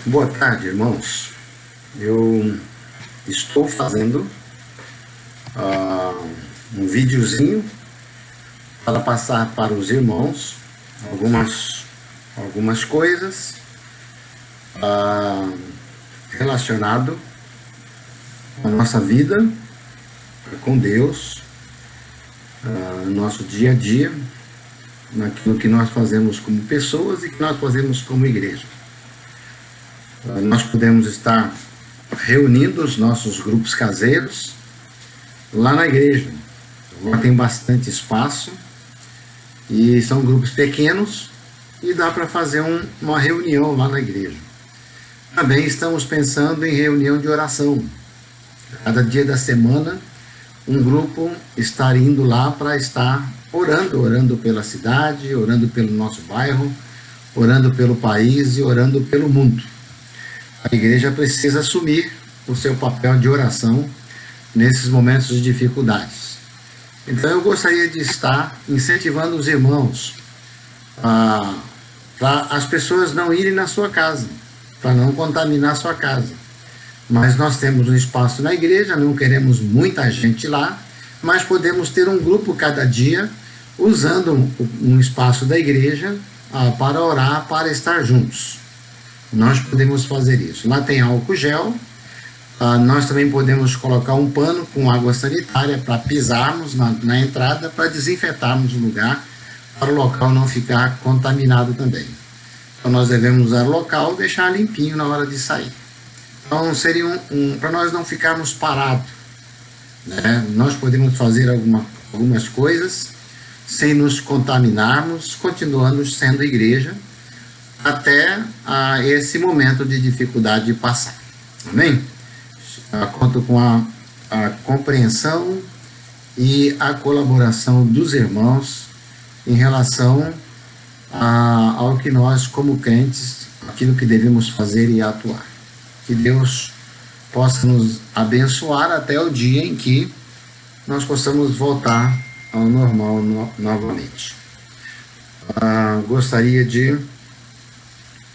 Boa tarde, irmãos. Eu estou fazendo um videozinho para passar para os irmãos algumas coisas relacionado à nossa vida com Deus, nosso dia a dia, naquilo que nós fazemos como pessoas e que nós fazemos como igreja. Nós podemos estar reunindo os nossos grupos caseiros lá na igreja. Lá tem bastante espaço e são grupos pequenos e dá para fazer uma reunião lá na igreja. Também estamos pensando em reunião de oração. Cada dia da semana um grupo estar indo lá para estar orando pela cidade, orando pelo nosso bairro, orando pelo país e orando pelo mundo. A igreja precisa assumir o seu papel de oração nesses momentos de dificuldades. Então eu gostaria de estar incentivando os irmãos para as pessoas não irem na sua casa, para não contaminar a sua casa. Mas nós temos um espaço na igreja, não queremos muita gente lá, mas podemos ter um grupo cada dia usando um espaço da igreja para orar, para estar juntos. Nós podemos fazer isso. Lá tem álcool gel, nós também podemos colocar um pano com água sanitária para pisarmos na entrada, para desinfetarmos o lugar, para o local não ficar contaminado também. Então nós devemos usar o local e deixar limpinho na hora de sair. Então seria para nós não ficarmos parados, né? Nós podemos fazer algumas coisas sem nos contaminarmos, continuando sendo igreja, até esse momento de dificuldade passar. Amém? Conto com a compreensão e a colaboração dos irmãos em relação ao que nós, como crentes, aquilo que devemos fazer e atuar. Que Deus possa nos abençoar até o dia em que nós possamos voltar ao normal novamente. Gostaria de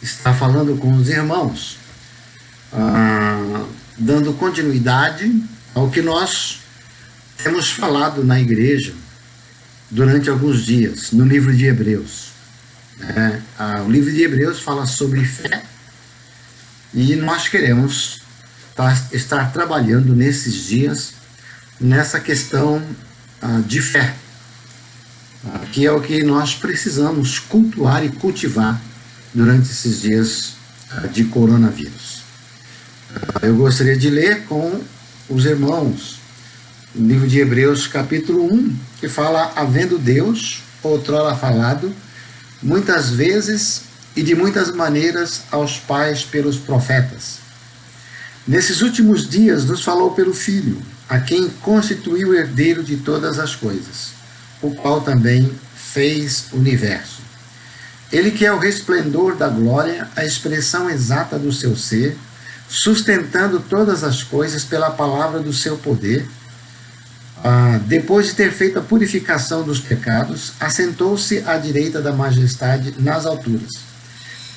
estar falando com os irmãos, dando continuidade ao que nós temos falado na igreja durante alguns dias, no livro de Hebreus. O livro de Hebreus fala sobre fé e nós queremos estar trabalhando nesses dias nessa questão de fé, que é o que nós precisamos cultuar e cultivar durante esses dias de coronavírus. Eu gostaria de ler com os irmãos o livro de Hebreus capítulo 1, que fala: havendo Deus outrora falado muitas vezes e de muitas maneiras aos pais pelos profetas, nesses últimos dias nos falou pelo Filho, a quem constituiu o herdeiro de todas as coisas, o qual também fez o universo. Ele que é o resplendor da glória, a expressão exata do seu ser, sustentando todas as coisas pela palavra do seu poder, depois de ter feito a purificação dos pecados, assentou-se à direita da majestade nas alturas,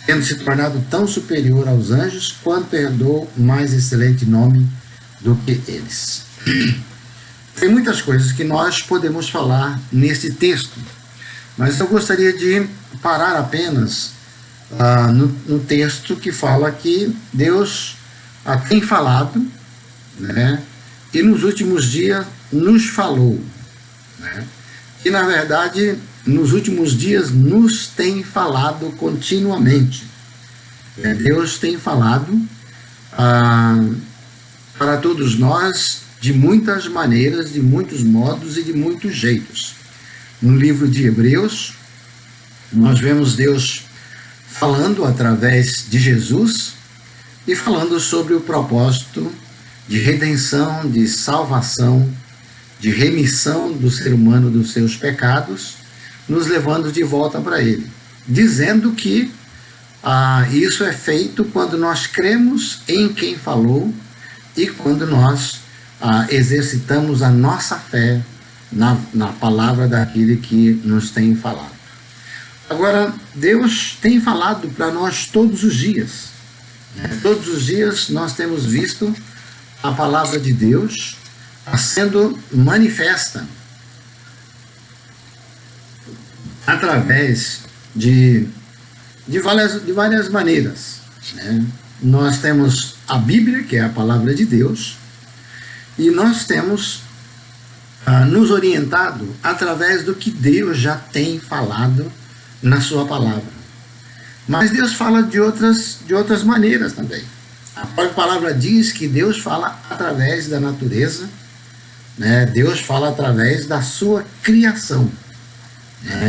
tendo se tornado tão superior aos anjos, quanto herdou mais excelente nome do que eles. Tem muitas coisas que nós podemos falar nesse texto, mas eu gostaria de parar apenas no texto que fala que Deus tem falado, né, e nos últimos dias nos falou, né, e na verdade nos últimos dias nos tem falado continuamente. Deus tem falado para todos nós de muitas maneiras, de muitos modos e de muitos jeitos. No livro de Hebreus, nós vemos Deus falando através de Jesus e falando sobre o propósito de redenção, de salvação, de remissão do ser humano dos seus pecados, nos levando de volta para Ele, dizendo que isso é feito quando nós cremos em quem falou e quando nós exercitamos a nossa fé na palavra daquele que nos tem falado. Agora, Deus tem falado para nós todos os dias. Todos os dias nós temos visto a palavra de Deus sendo manifesta através de várias maneiras, né? Nós temos a Bíblia, que é a palavra de Deus, e nós temos nos orientado através do que Deus já tem falado na sua palavra. Mas Deus fala de outras maneiras também. A própria palavra diz que Deus fala através da natureza, né? Deus fala através da sua criação.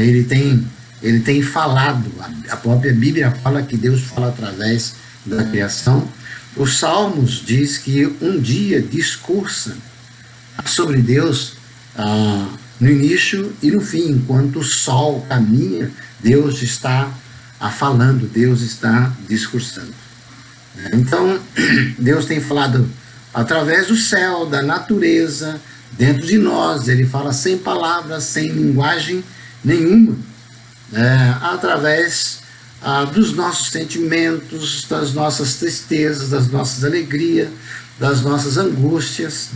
Ele tem falado, a própria Bíblia fala que Deus fala através da criação. Os Salmos diz que um dia discursa sobre Deus no início e no fim, enquanto o sol caminha, Deus está falando, Deus está discursando. Então, Deus tem falado através do céu, da natureza, dentro de nós. Ele fala sem palavras, sem linguagem nenhuma, através dos nossos sentimentos, das nossas tristezas, das nossas alegrias, das nossas angústias.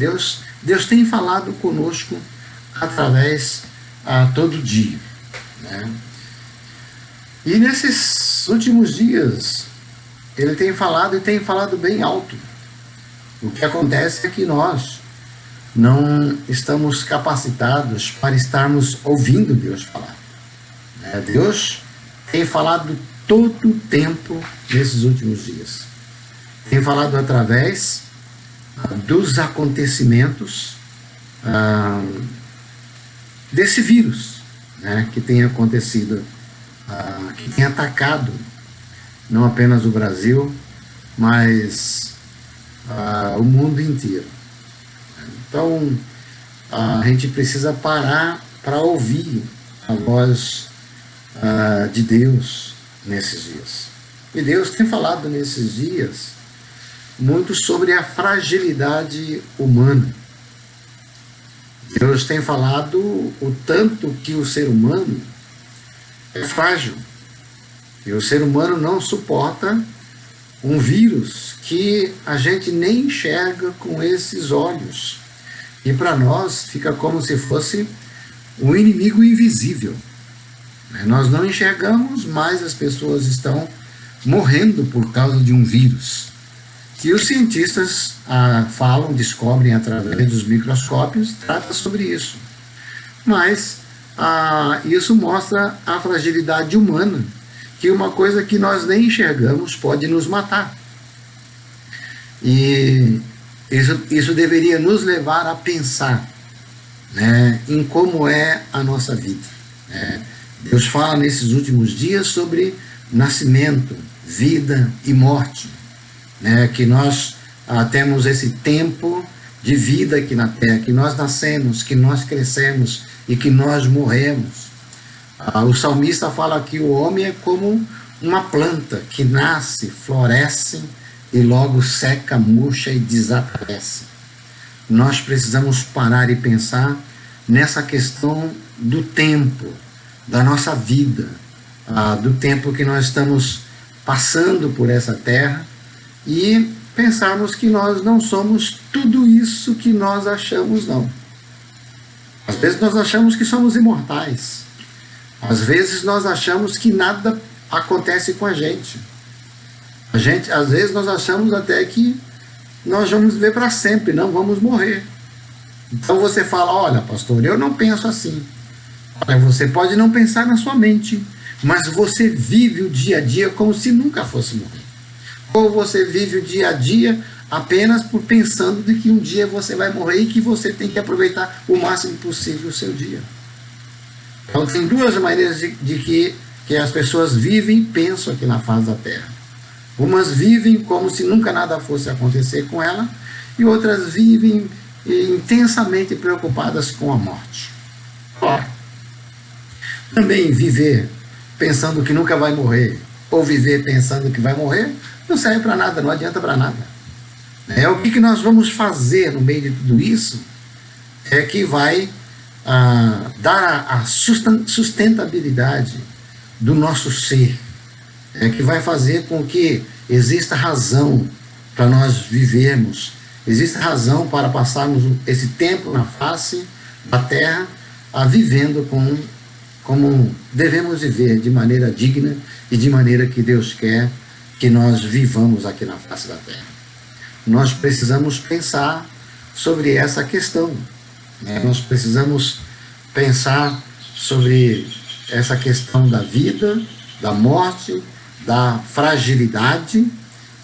Deus tem falado conosco através todo dia, né? E nesses últimos dias, ele tem falado e tem falado bem alto. O que acontece é que nós não estamos capacitados para estarmos ouvindo Deus falar. Deus tem falado todo o tempo nesses últimos dias. Tem falado através dos acontecimentos desse vírus, né, que tem acontecido, que tem atacado não apenas o Brasil, mas o mundo inteiro. Então, a gente precisa parar para ouvir a voz de Deus nesses dias. E Deus tem falado nesses dias muito sobre a fragilidade humana. Deus tem falado o tanto que o ser humano é frágil. E o ser humano não suporta um vírus que a gente nem enxerga com esses olhos. E para nós fica como se fosse um inimigo invisível. Nós não enxergamos, mas as pessoas estão morrendo por causa de um vírus. Que os cientistas falam, descobrem através dos microscópios, trata sobre isso. Mas isso mostra a fragilidade humana, que uma coisa que nós nem enxergamos pode nos matar. E isso deveria nos levar a pensar, né, em como é a nossa vida. Deus fala nesses últimos dias sobre nascimento, vida e morte, né, que nós temos esse tempo de vida aqui na terra, que nós nascemos, que nós crescemos e que nós morremos. O salmista fala que o homem é como uma planta que nasce, floresce e logo seca, murcha e desaparece. Nós precisamos parar e pensar nessa questão do tempo, da nossa vida, do tempo que nós estamos passando por essa terra e pensarmos que nós não somos tudo isso que nós achamos, não. Às vezes nós achamos que somos imortais. Às vezes nós achamos que nada acontece com a gente. Às vezes nós achamos até que nós vamos viver para sempre, não vamos morrer. Então você fala, olha, pastor, eu não penso assim. Olha, você pode não pensar na sua mente, mas você vive o dia a dia como se nunca fosse morrer. Ou você vive o dia a dia apenas por pensando de que um dia você vai morrer e que você tem que aproveitar o máximo possível o seu dia. Então tem duas maneiras de que as pessoas vivem e pensam aqui na face da terra. Umas vivem como se nunca nada fosse acontecer com ela, e outras vivem intensamente preocupadas com a morte. Ora, também viver pensando que nunca vai morrer, ou viver pensando que vai morrer, não serve para nada, não adianta para nada. O que nós vamos fazer no meio de tudo isso é que vai dar a sustentabilidade do nosso ser, que vai fazer com que exista razão para nós vivermos, existe razão para passarmos esse tempo na face da terra, vivendo como devemos viver, de maneira digna e de maneira que Deus quer que nós vivamos aqui na face da terra. Nós precisamos pensar sobre essa questão, né? Nós precisamos pensar sobre essa questão da vida, da morte, da fragilidade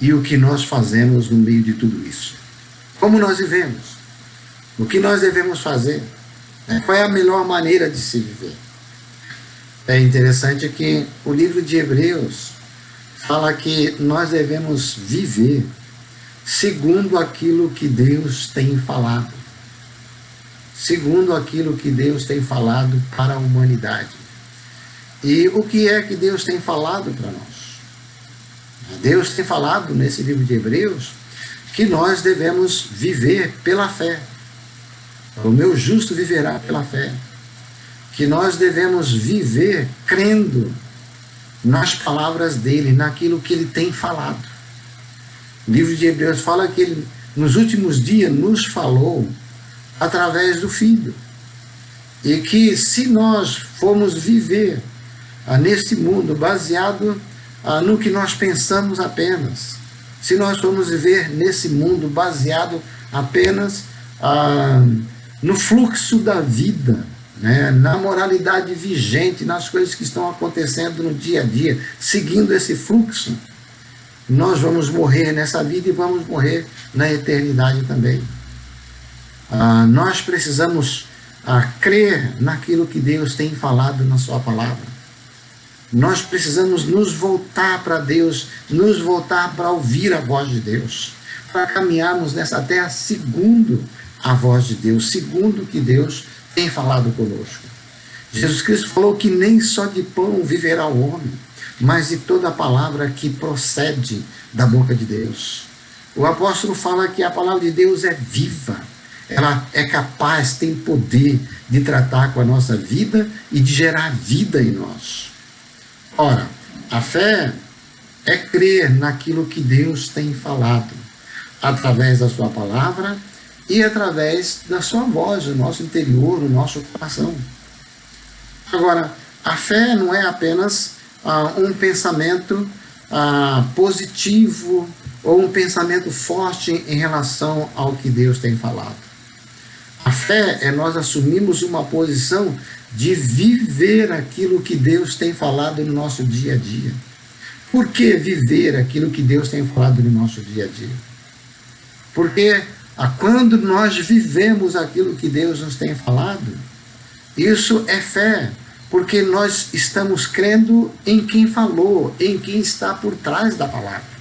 e o que nós fazemos no meio de tudo isso. Como nós vivemos? O que nós devemos fazer? Qual é a melhor maneira de se viver? É interessante que o livro de Hebreus fala que nós devemos viver segundo aquilo que Deus tem falado. Segundo aquilo que Deus tem falado para a humanidade. E o que é que Deus tem falado para nós? Deus tem falado nesse livro de Hebreus que nós devemos viver pela fé. O meu justo viverá pela fé. Que nós devemos viver crendo nas palavras dele, naquilo que ele tem falado. O livro de Hebreus fala que ele, nos últimos dias, nos falou através do Filho. E que se nós formos viver neste mundo baseado no que nós pensamos apenas, se nós formos viver nesse mundo baseado apenas no fluxo da vida, né, na moralidade vigente, nas coisas que estão acontecendo no dia a dia, seguindo esse fluxo, nós vamos morrer nessa vida e vamos morrer na eternidade também. Nós precisamos crer naquilo que Deus tem falado na sua palavra. Nós precisamos nos voltar para Deus, nos voltar para ouvir a voz de Deus, para caminharmos nessa terra segundo a voz de Deus, segundo o que Deus tem falado conosco. Jesus Cristo falou que nem só de pão viverá o homem, mas de toda a palavra que procede da boca de Deus. O apóstolo fala que a palavra de Deus é viva, ela é capaz, tem poder de tratar com a nossa vida e de gerar vida em nós. Ora, a fé é crer naquilo que Deus tem falado, através da sua palavra e através da sua voz, no nosso interior, no nosso coração. Agora, a fé não é apenas um pensamento positivo ou um pensamento forte em relação ao que Deus tem falado. A fé é nós assumirmos uma posição de viver aquilo que Deus tem falado no nosso dia a dia. Por que viver aquilo que Deus tem falado no nosso dia a dia? Porque quando nós vivemos aquilo que Deus nos tem falado, isso é fé, porque nós estamos crendo em quem falou, em quem está por trás da palavra.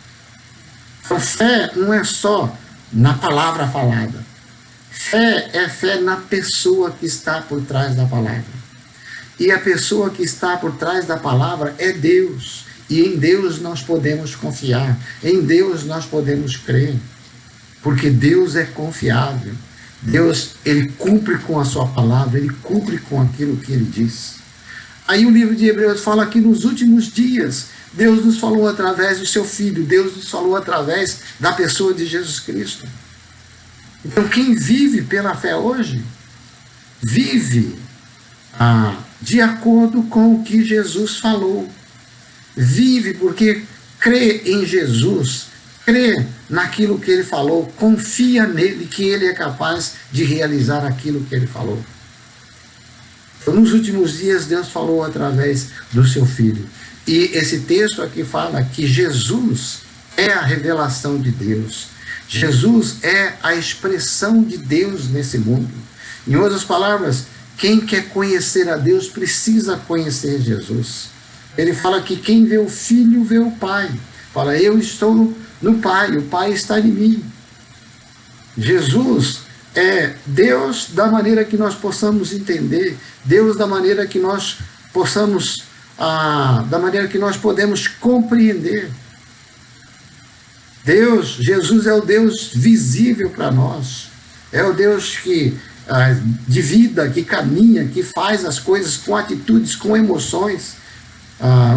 Então, fé não é só na palavra falada. Fé é fé na pessoa que está por trás da palavra. E a pessoa que está por trás da palavra é Deus. E em Deus nós podemos confiar. Em Deus nós podemos crer. Porque Deus é confiável. Deus, ele cumpre com a sua palavra, ele cumpre com aquilo que ele diz. Aí o livro de Hebreus fala que nos últimos dias, Deus nos falou através do seu Filho, Deus nos falou através da pessoa de Jesus Cristo. Então quem vive pela fé hoje, vive de acordo com o que Jesus falou. Vive porque crê em Jesus, crê naquilo que ele falou, confia nele, que ele é capaz de realizar aquilo que ele falou. Então, nos últimos dias, Deus falou através do seu Filho. E esse texto aqui fala que Jesus é a revelação de Deus. Jesus é a expressão de Deus nesse mundo. Em outras palavras, quem quer conhecer a Deus precisa conhecer Jesus. Ele fala que quem vê o Filho vê o Pai. Fala, eu estou no Pai, o Pai está em mim. Jesus é Deus da maneira que nós possamos entender, Deus da maneira que nós possamos, da maneira que nós podemos compreender. Deus, Jesus é o Deus visível para nós, é o Deus que de vida, que caminha, que faz as coisas com atitudes, com emoções,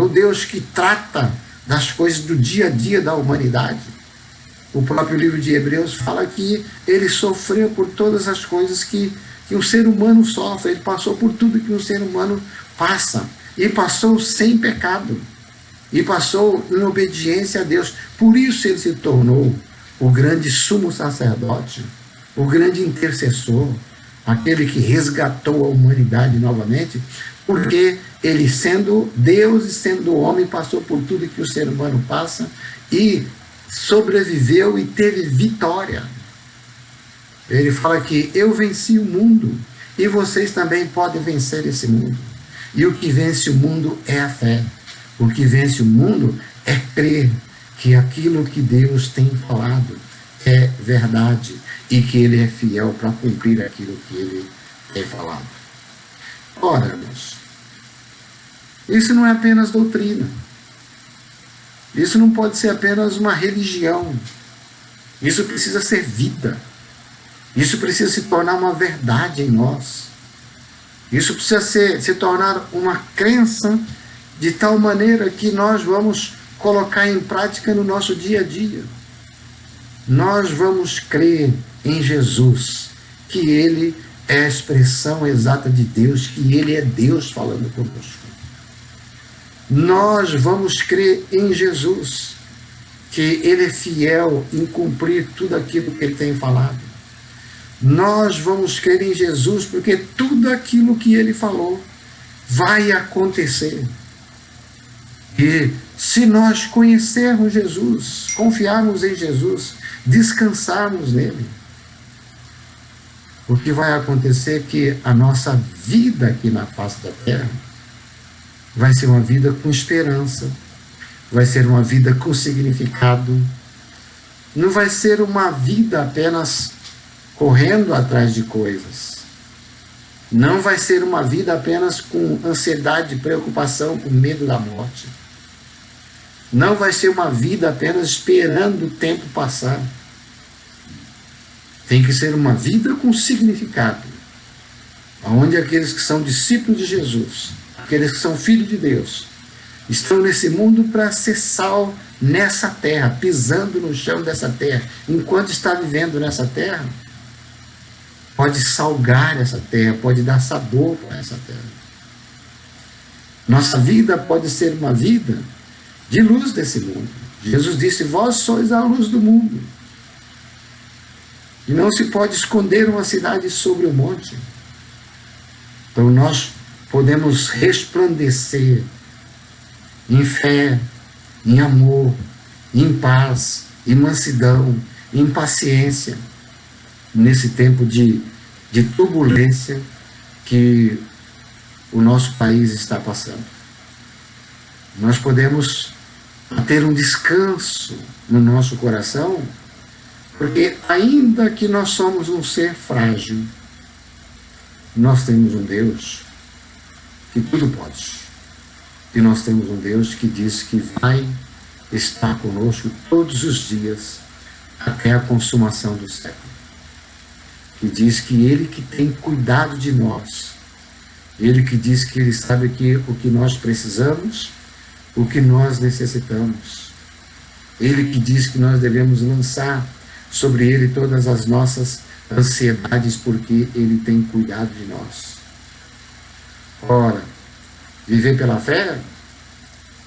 o Deus que trata das coisas do dia a dia da humanidade. O próprio livro de Hebreus fala que ele sofreu por todas as coisas que um ser humano sofre. Ele passou por tudo que um ser humano passa. E passou sem pecado. E passou em obediência a Deus. Por isso ele se tornou o grande sumo sacerdote, o grande intercessor, aquele que resgatou a humanidade novamente, porque ele, sendo Deus e sendo homem, passou por tudo que o ser humano passa e sobreviveu e teve vitória. Ele fala que eu venci o mundo e vocês também podem vencer esse mundo. E o que vence o mundo é a fé. O que vence o mundo é crer que aquilo que Deus tem falado é verdade e que Ele é fiel para cumprir aquilo que Ele tem falado. Ora, irmãos, isso não é apenas doutrina. Isso não pode ser apenas uma religião. Isso precisa ser vida. Isso precisa se tornar uma verdade em nós. Isso precisa se tornar uma crença de tal maneira que nós vamos colocar em prática no nosso dia a dia. Nós vamos crer em Jesus, que Ele é a expressão exata de Deus, que Ele é Deus falando conosco. Nós vamos crer em Jesus, que Ele é fiel em cumprir tudo aquilo que Ele tem falado. Nós vamos crer em Jesus, porque tudo aquilo que Ele falou vai acontecer. E se nós conhecermos Jesus, confiarmos em Jesus, descansarmos nele, o que vai acontecer é que a nossa vida aqui na face da terra vai ser uma vida com esperança, vai ser uma vida com significado, não vai ser uma vida apenas correndo atrás de coisas, não vai ser uma vida apenas com ansiedade, preocupação, com medo da morte, não vai ser uma vida apenas esperando o tempo passar. Tem que ser uma vida com significado, onde aqueles que são discípulos de Jesus, aqueles que são filhos de Deus, estão nesse mundo para ser sal nessa terra, pisando no chão dessa terra. Enquanto está vivendo nessa terra, pode salgar essa terra, pode dar sabor para essa terra. Nossa vida pode ser uma vida de luz desse mundo. Jesus disse: vós sois a luz do mundo. E não se pode esconder uma cidade sobre o monte. Então nós podemos resplandecer em fé, em amor, em paz, em mansidão, em paciência, nesse tempo de turbulência que o nosso país está passando. Nós podemos ter um descanso no nosso coração, porque ainda que nós somos um ser frágil, nós temos um Deus que tudo pode. E nós temos um Deus que diz que vai estar conosco todos os dias até a consumação do século. Que diz que Ele que tem cuidado de nós. Ele que diz que Ele sabe o que nós precisamos, o que nós necessitamos. Ele que diz que nós devemos lançar sobre Ele todas as nossas ansiedades, porque Ele tem cuidado de nós. Ora, viver pela fé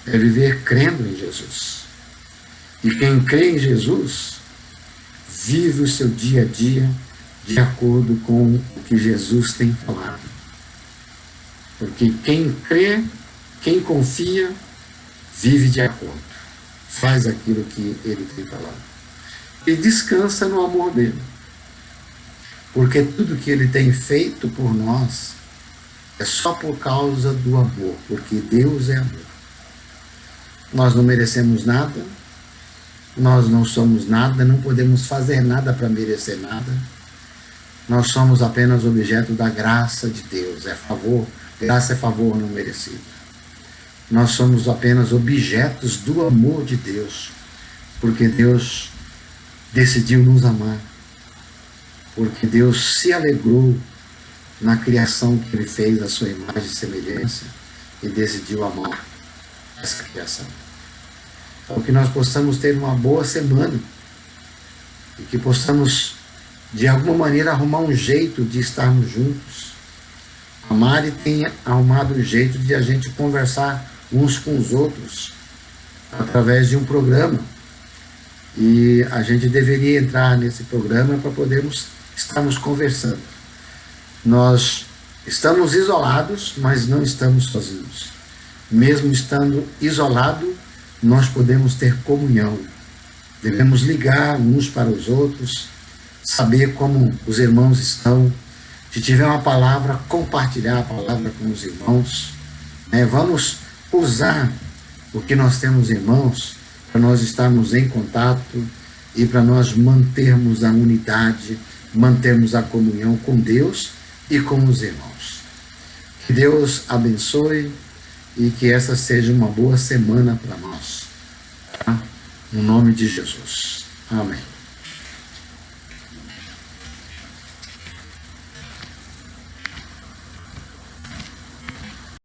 é viver crendo em Jesus. E quem crê em Jesus vive o seu dia a dia de acordo com o que Jesus tem falado. Porque quem crê, quem confia, vive de acordo, faz aquilo que Ele tem falado. E descansa no amor dele. Porque tudo que Ele tem feito por nós é só por causa do amor, porque Deus é amor. Nós não merecemos nada, nós não somos nada, não podemos fazer nada para merecer nada. Nós somos apenas objeto da graça de Deus, é favor, graça é favor não merecido. Nós somos apenas objetos do amor de Deus, porque Deus decidiu nos amar, porque Deus se alegrou na criação que Ele fez, a sua imagem e semelhança, e decidiu amar. essa criação. Então, que nós possamos ter uma boa semana e que possamos, de alguma maneira, arrumar um jeito de estarmos juntos. A Mari tem arrumado um jeito de a gente conversar uns com os outros através de um programa. E a gente deveria entrar nesse programa para podermos estarmos conversando. Nós estamos isolados, mas não estamos sozinhos. Mesmo estando isolado, nós podemos ter comunhão. Devemos ligar uns para os outros, saber como os irmãos estão. Se tiver uma palavra, compartilhar a palavra com os irmãos. Vamos usar o que nós temos, irmãos, para nós estarmos em contato e para nós mantermos a unidade, mantermos a comunhão com Deus e com os irmãos. Que Deus abençoe e que essa seja uma boa semana para nós. Tá? No nome de Jesus. Amém.